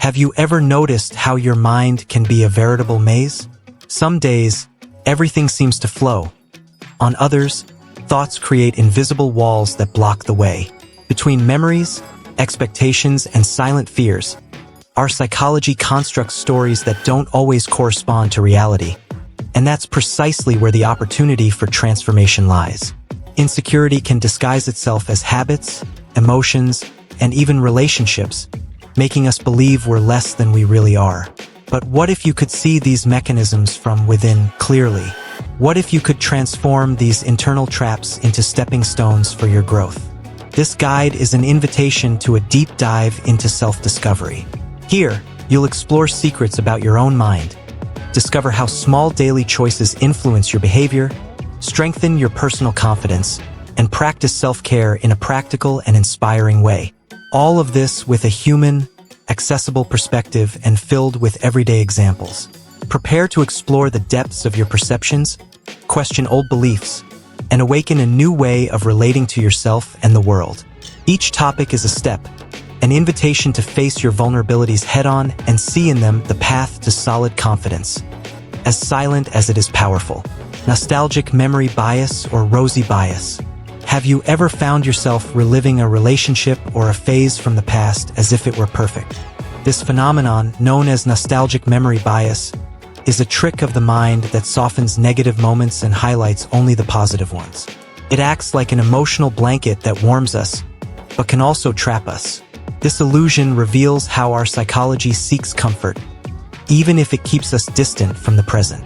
Have you ever noticed how your mind can be a veritable maze? Some days, everything seems to flow. On others, thoughts create invisible walls that block the way. Between memories, expectations, and silent fears, our psychology constructs stories that don't always correspond to reality. And that's precisely where the opportunity for transformation lies. Insecurity can disguise itself as habits, emotions, and even relationships, making us believe we're less than we really are. But what if you could see these mechanisms from within clearly? What if you could transform these internal traps into stepping stones for your growth? This guide is an invitation to a deep dive into self-discovery. Here, you'll explore secrets about your own mind, discover how small daily choices influence your behavior, strengthen your personal confidence, and practice self-care in a practical and inspiring way. All of this with a human, accessible perspective and filled with everyday examples. Prepare to explore the depths of your perceptions, question old beliefs, and awaken a new way of relating to yourself and the world. Each topic is a step, an invitation to face your vulnerabilities head-on and see in them the path to solid confidence. As silent as it is powerful. Nostalgic memory bias or rosy bias. Have you ever found yourself reliving a relationship or a phase from the past as if it were perfect? This phenomenon, known as nostalgic memory bias, is a trick of the mind that softens negative moments and highlights only the positive ones. It acts like an emotional blanket that warms us, but can also trap us. This illusion reveals how our psychology seeks comfort, even if it keeps us distant from the present.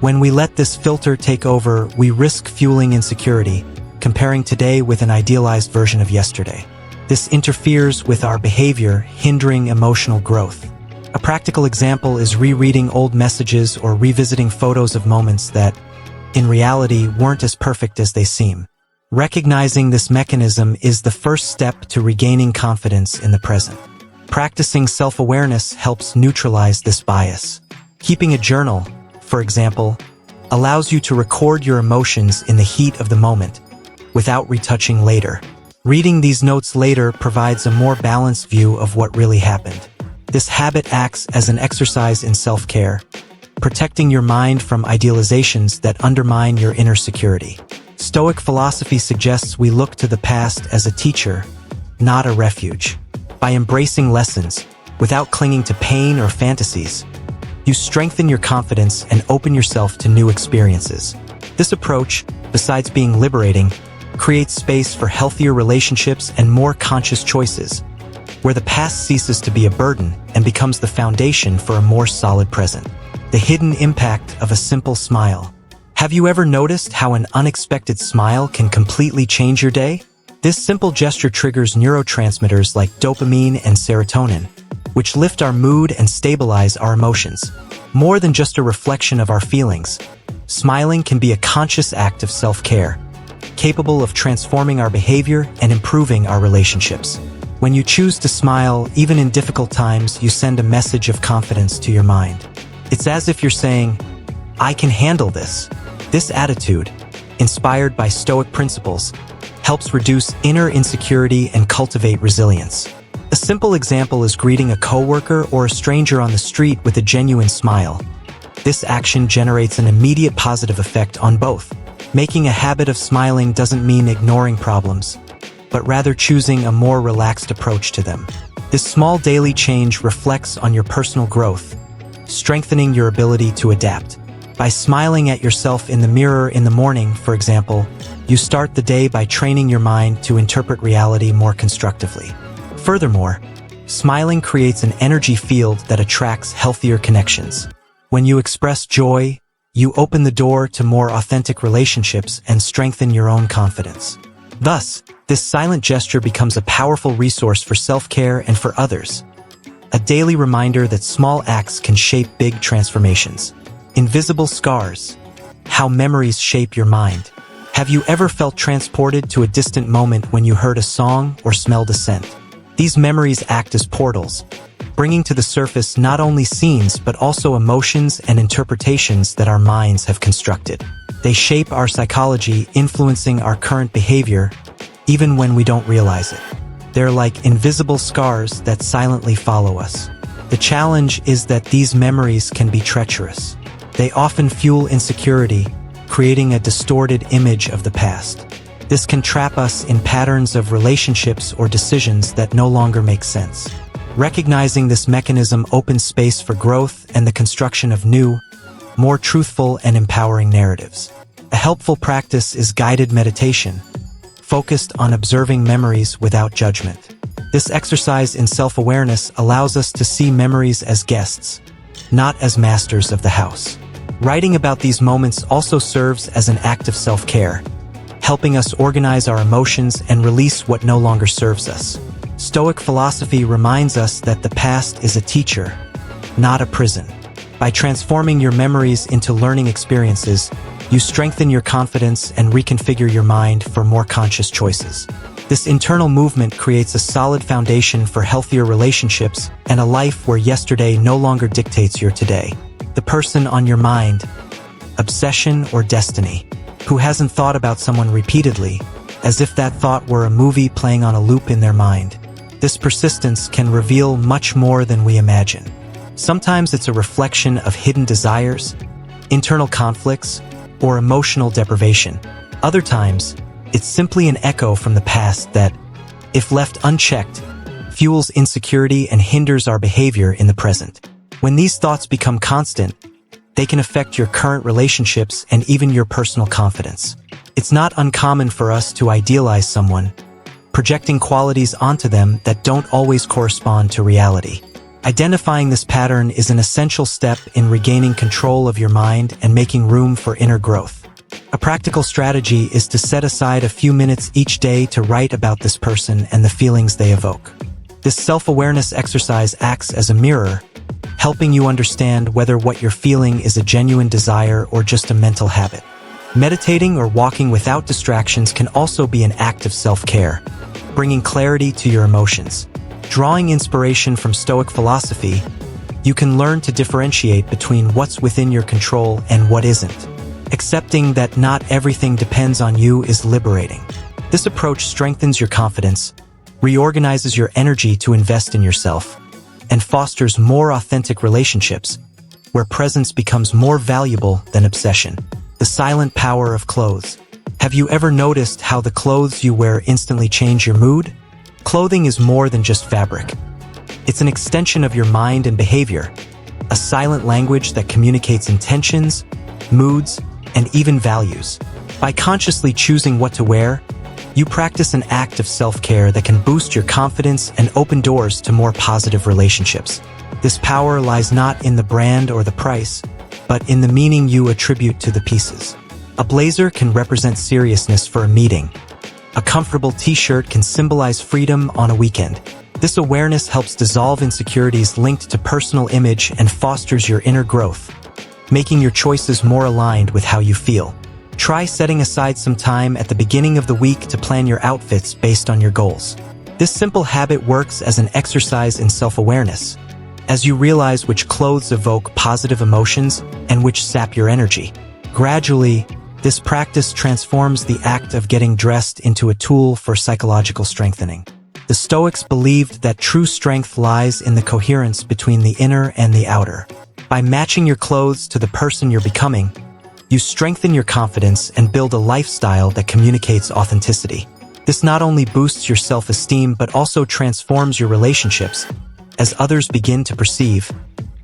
When we let this filter take over, we risk fueling insecurity, comparing today with an idealized version of yesterday. This interferes with our behavior, hindering emotional growth. A practical example is rereading old messages or revisiting photos of moments that, in reality, weren't as perfect as they seem. Recognizing this mechanism is the first step to regaining confidence in the present. Practicing self-awareness helps neutralize this bias. Keeping a journal, for example, allows you to record your emotions in the heat of the moment, without retouching later. Reading these notes later provides a more balanced view of what really happened. This habit acts as an exercise in self-care, protecting your mind from idealizations that undermine your inner security. Stoic philosophy suggests we look to the past as a teacher, not a refuge. By embracing lessons, without clinging to pain or fantasies, you strengthen your confidence and open yourself to new experiences. This approach, besides being liberating, creates space for healthier relationships and more conscious choices, where the past ceases to be a burden and becomes the foundation for a more solid present. The hidden impact of a simple smile. Have you ever noticed how an unexpected smile can completely change your day? This simple gesture triggers neurotransmitters like dopamine and serotonin, which lift our mood and stabilize our emotions. More than just a reflection of our feelings, smiling can be a conscious act of self-care, capable of transforming our behavior and improving our relationships. When you choose to smile, even in difficult times, you send a message of confidence to your mind. It's as if you're saying, "I can handle this." This attitude, inspired by Stoic principles, helps reduce inner insecurity and cultivate resilience. A simple example is greeting a coworker or a stranger on the street with a genuine smile. This action generates an immediate positive effect on both. Making a habit of smiling doesn't mean ignoring problems, but rather choosing a more relaxed approach to them. This small daily change reflects on your personal growth, strengthening your ability to adapt. By smiling at yourself in the mirror in the morning, for example, you start the day by training your mind to interpret reality more constructively. Furthermore, smiling creates an energy field that attracts healthier connections. When you express joy, you open the door to more authentic relationships and strengthen your own confidence. Thus, this silent gesture becomes a powerful resource for self-care and for others. A daily reminder that small acts can shape big transformations. Invisible scars. How memories shape your mind. Have you ever felt transported to a distant moment when you heard a song or smelled a scent? These memories act as portals, bringing to the surface not only scenes but also emotions and interpretations that our minds have constructed. They shape our psychology, influencing our current behavior, even when we don't realize it. They're like invisible scars that silently follow us. The challenge is that these memories can be treacherous. They often fuel insecurity, creating a distorted image of the past. This can trap us in patterns of relationships or decisions that no longer make sense. Recognizing this mechanism opens space for growth and the construction of new, more truthful and empowering narratives. A helpful practice is guided meditation, focused on observing memories without judgment. This exercise in self-awareness allows us to see memories as guests, not as masters of the house. Writing about these moments also serves as an act of self-care, helping us organize our emotions and release what no longer serves us. Stoic philosophy reminds us that the past is a teacher, not a prison. By transforming your memories into learning experiences, you strengthen your confidence and reconfigure your mind for more conscious choices. This internal movement creates a solid foundation for healthier relationships and a life where yesterday no longer dictates your today. The person on your mind, obsession or destiny, who hasn't thought about someone repeatedly, as if that thought were a movie playing on a loop in their mind. This persistence can reveal much more than we imagine. Sometimes it's a reflection of hidden desires, internal conflicts, or emotional deprivation. Other times, it's simply an echo from the past that, if left unchecked, fuels insecurity and hinders our behavior in the present. When these thoughts become constant, they can affect your current relationships and even your personal confidence. It's not uncommon for us to idealize someone, projecting qualities onto them that don't always correspond to reality. Identifying this pattern is an essential step in regaining control of your mind and making room for inner growth. A practical strategy is to set aside a few minutes each day to write about this person and the feelings they evoke. This self-awareness exercise acts as a mirror, helping you understand whether what you're feeling is a genuine desire or just a mental habit. Meditating or walking without distractions can also be an act of self-care, bringing clarity to your emotions. Drawing inspiration from Stoic philosophy, you can learn to differentiate between what's within your control and what isn't. Accepting that not everything depends on you is liberating. This approach strengthens your confidence, reorganizes your energy to invest in yourself, and fosters more authentic relationships, where presence becomes more valuable than obsession. The silent power of clothes. Have you ever noticed how the clothes you wear instantly change your mood? Clothing is more than just fabric. It's an extension of your mind and behavior, a silent language that communicates intentions, moods, and even values. By consciously choosing what to wear, you practice an act of self-care that can boost your confidence and open doors to more positive relationships. This power lies not in the brand or the price, but in the meaning you attribute to the pieces. A blazer can represent seriousness for a meeting. A comfortable t-shirt can symbolize freedom on a weekend. This awareness helps dissolve insecurities linked to personal image and fosters your inner growth, making your choices more aligned with how you feel. Try setting aside some time at the beginning of the week to plan your outfits based on your goals. This simple habit works as an exercise in self-awareness, as you realize which clothes evoke positive emotions and which sap your energy. Gradually, this practice transforms the act of getting dressed into a tool for psychological strengthening. The Stoics believed that true strength lies in the coherence between the inner and the outer. By matching your clothes to the person you're becoming, you strengthen your confidence and build a lifestyle that communicates authenticity. This not only boosts your self-esteem but also transforms your relationships, as others begin to perceive,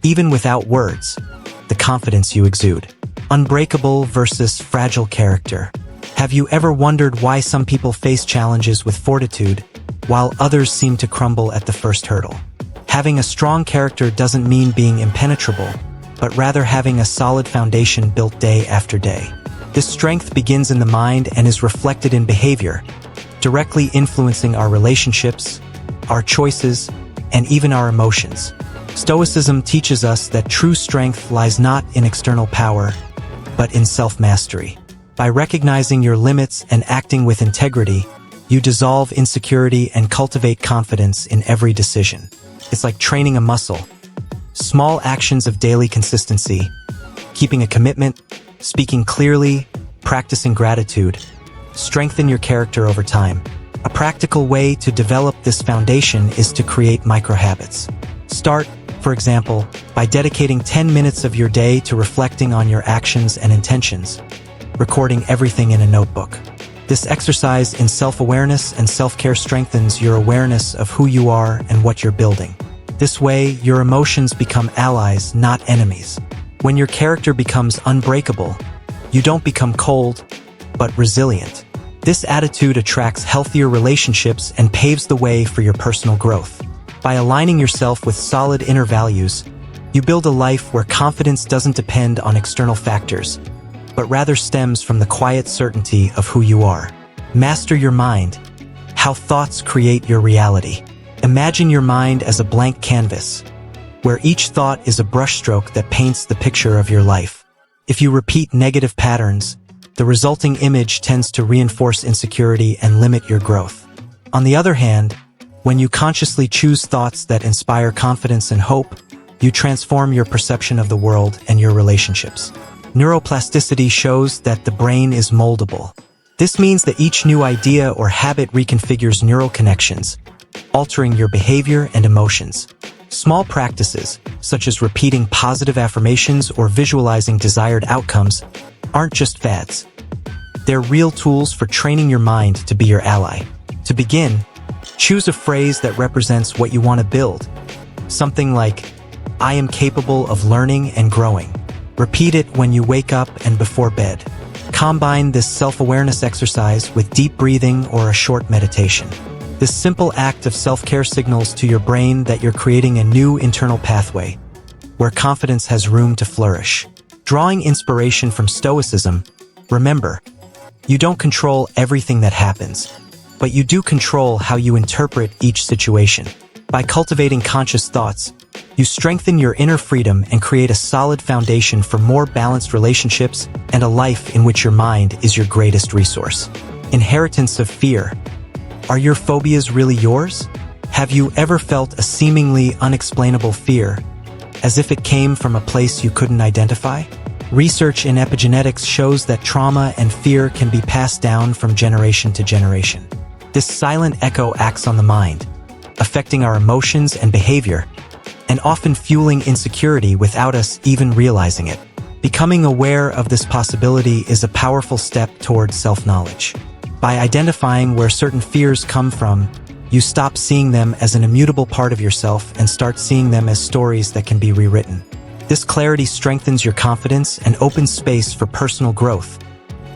even without words, the confidence you exude. Unbreakable versus fragile character. Have you ever wondered why some people face challenges with fortitude, while others seem to crumble at the first hurdle? Having a strong character doesn't mean being impenetrable, but rather having a solid foundation built day after day. This strength begins in the mind and is reflected in behavior, directly influencing our relationships, our choices, and even our emotions. Stoicism teaches us that true strength lies not in external power, but in self-mastery. By recognizing your limits and acting with integrity, you dissolve insecurity and cultivate confidence in every decision. It's like training a muscle. Small actions of daily consistency, keeping a commitment, speaking clearly, practicing gratitude, strengthen your character over time. A practical way to develop this foundation is to create micro-habits. Start For example, by dedicating 10 minutes of your day to reflecting on your actions and intentions, recording everything in a notebook. This exercise in self-awareness and self-care strengthens your awareness of who you are and what you're building. This way, your emotions become allies, not enemies. When your character becomes unbreakable, you don't become cold, but resilient. This attitude attracts healthier relationships and paves the way for your personal growth. By aligning yourself with solid inner values, you build a life where confidence doesn't depend on external factors, but rather stems from the quiet certainty of who you are. Master your mind. How thoughts create your reality. Imagine your mind as a blank canvas, where each thought is a brushstroke that paints the picture of your life. If you repeat negative patterns, the resulting image tends to reinforce insecurity and limit your growth. On the other hand, when you consciously choose thoughts that inspire confidence and hope, you transform your perception of the world and your relationships. Neuroplasticity shows that the brain is moldable. This means that each new idea or habit reconfigures neural connections, altering your behavior and emotions. Small practices, such as repeating positive affirmations or visualizing desired outcomes, aren't just fads. They're real tools for training your mind to be your ally. To begin, choose a phrase that represents what you want to build. Something like, "I am capable of learning and growing." Repeat it when you wake up and before bed. Combine this self-awareness exercise with deep breathing or a short meditation. This simple act of self-care signals to your brain that you're creating a new internal pathway, where confidence has room to flourish. Drawing inspiration from Stoicism, remember, you don't control everything that happens, but you do control how you interpret each situation. By cultivating conscious thoughts, you strengthen your inner freedom and create a solid foundation for more balanced relationships and a life in which your mind is your greatest resource. Inheritance of fear. Are your phobias really yours? Have you ever felt a seemingly unexplainable fear, as if it came from a place you couldn't identify? Research in epigenetics shows that trauma and fear can be passed down from generation to generation. This silent echo acts on the mind, affecting our emotions and behavior, and often fueling insecurity without us even realizing it. Becoming aware of this possibility is a powerful step towards self-knowledge. By identifying where certain fears come from, you stop seeing them as an immutable part of yourself and start seeing them as stories that can be rewritten. This clarity strengthens your confidence and opens space for personal growth,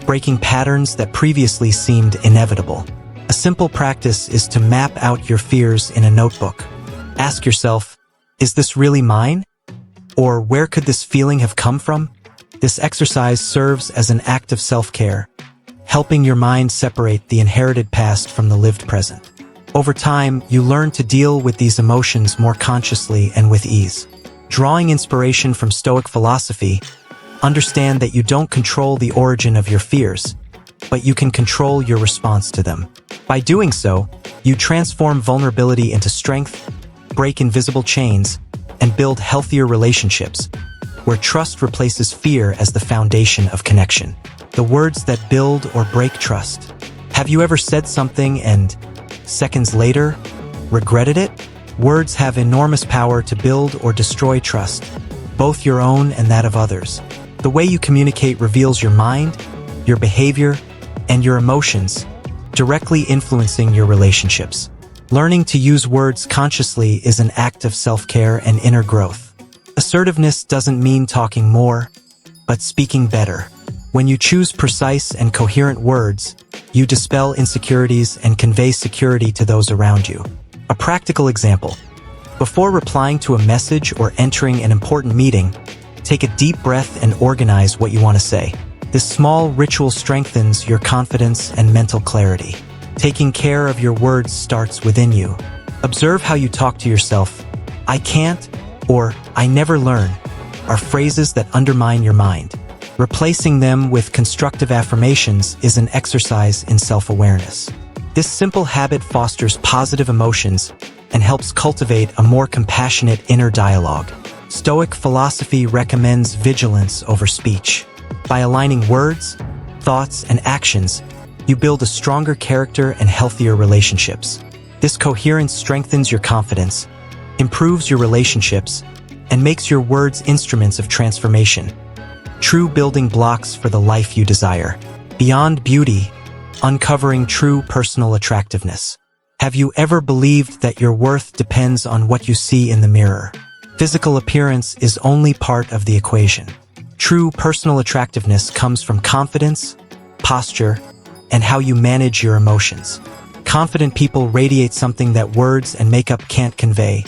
breaking patterns that previously seemed inevitable. A simple practice is to map out your fears in a notebook. Ask yourself, is this really mine? Or where could this feeling have come from? This exercise serves as an act of self-care, helping your mind separate the inherited past from the lived present. Over time, you learn to deal with these emotions more consciously and with ease. Drawing inspiration from Stoic philosophy, understand that you don't control the origin of your fears, but you can control your response to them. By doing so, you transform vulnerability into strength, break invisible chains, and build healthier relationships, where trust replaces fear as the foundation of connection. The words that build or break trust. Have you ever said something and, seconds later, regretted it? Words have enormous power to build or destroy trust, both your own and that of others. The way you communicate reveals your mind, your behavior, and your emotions, directly influencing your relationships. Learning to use words consciously is an act of self-care and inner growth. Assertiveness doesn't mean talking more, but speaking better. When you choose precise and coherent words, you dispel insecurities and convey security to those around you. A practical example. Before replying to a message or entering an important meeting, take a deep breath and organize what you want to say. This small ritual strengthens your confidence and mental clarity. Taking care of your words starts within you. Observe how you talk to yourself. "I can't," or "I never learn," are phrases that undermine your mind. Replacing them with constructive affirmations is an exercise in self-awareness. This simple habit fosters positive emotions and helps cultivate a more compassionate inner dialogue. Stoic philosophy recommends vigilance over speech. By aligning words, thoughts, and actions, you build a stronger character and healthier relationships. This coherence strengthens your confidence, improves your relationships, and makes your words instruments of transformation. True building blocks for the life you desire. Beyond beauty, uncovering true personal attractiveness. Have you ever believed that your worth depends on what you see in the mirror? Physical appearance is only part of the equation. True personal attractiveness comes from confidence, posture, and how you manage your emotions. Confident people radiate something that words and makeup can't convey,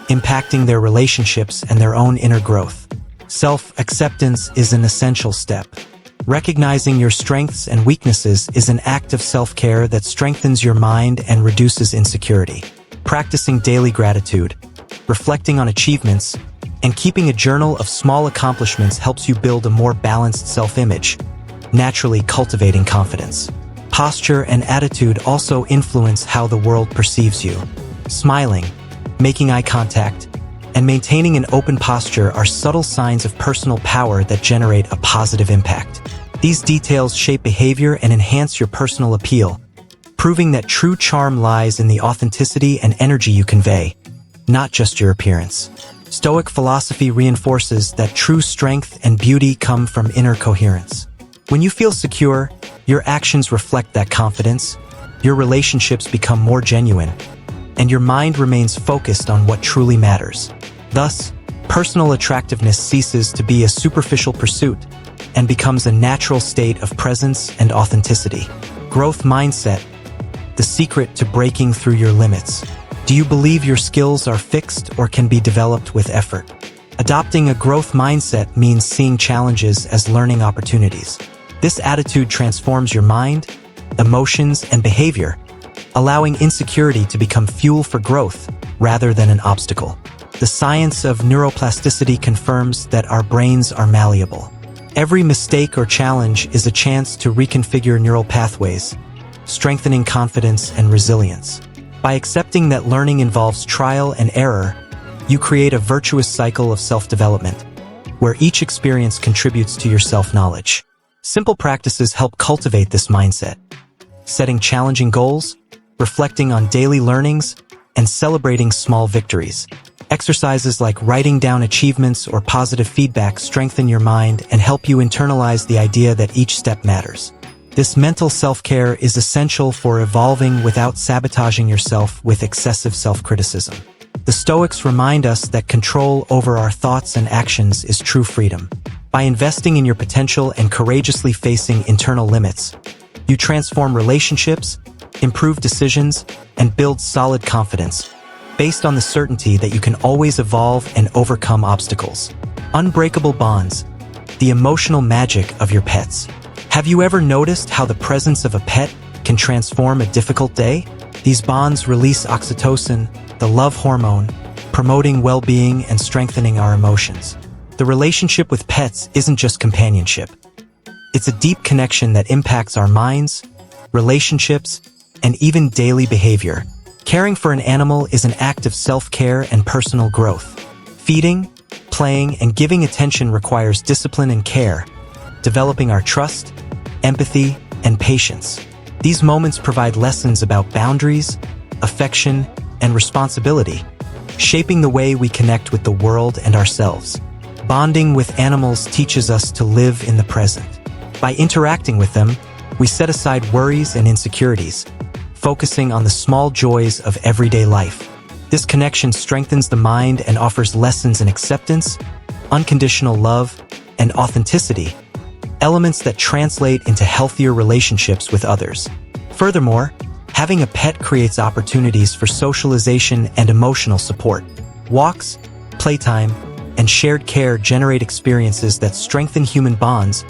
impacting their relationships and their own inner growth. Self-acceptance is an essential step. Recognizing your strengths and weaknesses is an act of self-care that strengthens your mind and reduces insecurity. Practicing daily gratitude, reflecting on achievements, and keeping a journal of small accomplishments helps you build a more balanced self-image, naturally cultivating confidence. Posture and attitude also influence how the world perceives you. Smiling, making eye contact, and maintaining an open posture are subtle signs of personal power that generate a positive impact. These details shape behavior and enhance your personal appeal, proving that true charm lies in the authenticity and energy you convey, not just your appearance. Stoic philosophy reinforces that true strength and beauty come from inner coherence. When you feel secure, your actions reflect that confidence, your relationships become more genuine, and your mind remains focused on what truly matters. Thus, personal attractiveness ceases to be a superficial pursuit and becomes a natural state of presence and authenticity. Growth mindset, the secret to breaking through your limits. Do you believe your skills are fixed or can be developed with effort? Adopting a growth mindset means seeing challenges as learning opportunities. This attitude transforms your mind, emotions, and behavior, allowing insecurity to become fuel for growth rather than an obstacle. The science of neuroplasticity confirms that our brains are malleable. Every mistake or challenge is a chance to reconfigure neural pathways, strengthening confidence and resilience. By accepting that learning involves trial and error, you create a virtuous cycle of self-development, where each experience contributes to your self-knowledge. Simple practices help cultivate this mindset. Setting challenging goals, reflecting on daily learnings, and celebrating small victories. Exercises like writing down achievements or positive feedback strengthen your mind and help you internalize the idea that each step matters. This mental self-care is essential for evolving without sabotaging yourself with excessive self-criticism. The Stoics remind us that control over our thoughts and actions is true freedom. By investing in your potential and courageously facing internal limits, you transform relationships, improve decisions, and build solid confidence, based on the certainty that you can always evolve and overcome obstacles. Unbreakable bonds, the emotional magic of your pets. Have you ever noticed how the presence of a pet can transform a difficult day? These bonds release oxytocin, the love hormone, promoting well-being and strengthening our emotions. The relationship with pets isn't just companionship. It's a deep connection that impacts our minds, relationships, and even daily behavior. Caring for an animal is an act of self-care and personal growth. Feeding, playing, and giving attention requires discipline and care, developing our trust, empathy, and patience. These moments provide lessons about boundaries, affection, and responsibility, shaping the way we connect with the world and ourselves. Bonding with animals teaches us to live in the present. By interacting with them, we set aside worries and insecurities, focusing on the small joys of everyday life. This connection strengthens the mind and offers lessons in acceptance, unconditional love, and authenticity, elements that translate into healthier relationships with others. Furthermore, having a pet creates opportunities for socialization and emotional support. Walks, playtime, and shared care generate experiences that strengthen human bonds,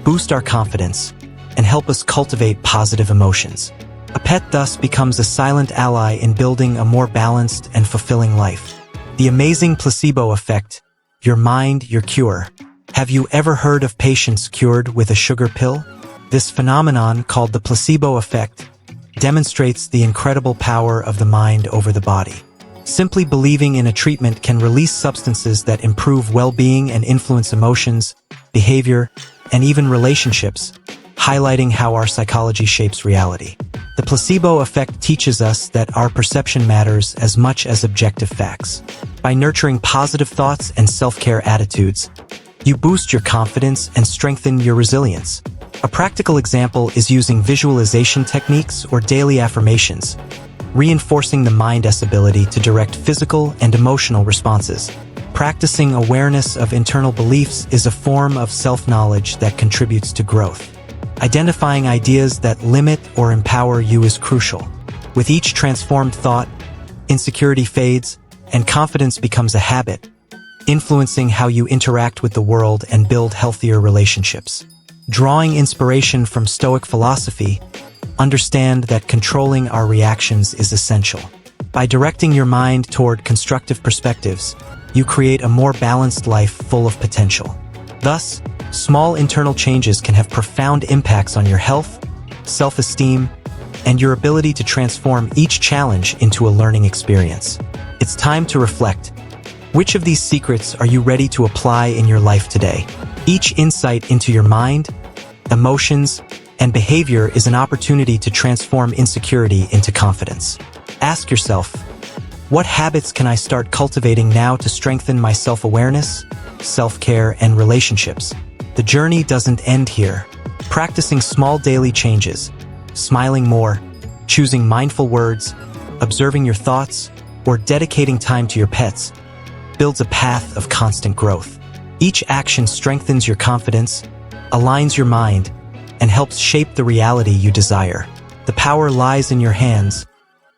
boost our confidence, and help us cultivate positive emotions. A pet thus becomes a silent ally in building a more balanced and fulfilling life. The amazing placebo effect, your mind, your cure. Have you ever heard of patients cured with a sugar pill? This phenomenon, called the placebo effect, demonstrates the incredible power of the mind over the body. Simply believing in a treatment can release substances that improve well-being and influence emotions, behavior, and even relationships, highlighting how our psychology shapes reality. The placebo effect teaches us that our perception matters as much as objective facts. By nurturing positive thoughts and self-care attitudes, you boost your confidence and strengthen your resilience. A practical example is using visualization techniques or daily affirmations, reinforcing the mind's ability to direct physical and emotional responses. Practicing awareness of internal beliefs is a form of self-knowledge that contributes to growth. Identifying ideas that limit or empower you is crucial. With each transformed thought, insecurity fades and confidence becomes a habit, influencing how you interact with the world and build healthier relationships. Drawing inspiration from Stoic philosophy, understand that controlling our reactions is essential. By directing your mind toward constructive perspectives, you create a more balanced life full of potential. Thus, small internal changes can have profound impacts on your health, self-esteem, and your ability to transform each challenge into a learning experience. It's time to reflect. Which of these secrets are you ready to apply in your life today? Each insight into your mind, emotions, and behavior is an opportunity to transform insecurity into confidence. Ask yourself, what habits can I start cultivating now to strengthen my self-awareness, self-care, and relationships? The journey doesn't end here. Practicing small daily changes, smiling more, choosing mindful words, observing your thoughts, or dedicating time to your pets builds a path of constant growth. Each action strengthens your confidence, aligns your mind, and helps shape the reality you desire. The power lies in your hands,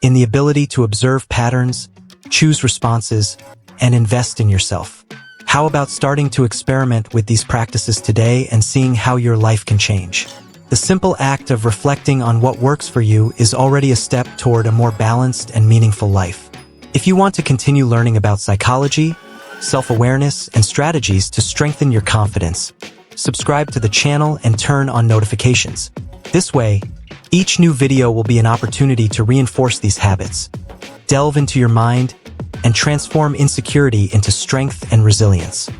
in the ability to observe patterns, choose responses, and invest in yourself. How about starting to experiment with these practices today and seeing how your life can change? The simple act of reflecting on what works for you is already a step toward a more balanced and meaningful life. If you want to continue learning about psychology, self-awareness, and strategies to strengthen your confidence, subscribe to the channel and turn on notifications. This way, each new video will be an opportunity to reinforce these habits, delve into your mind, and transform insecurity into strength and resilience.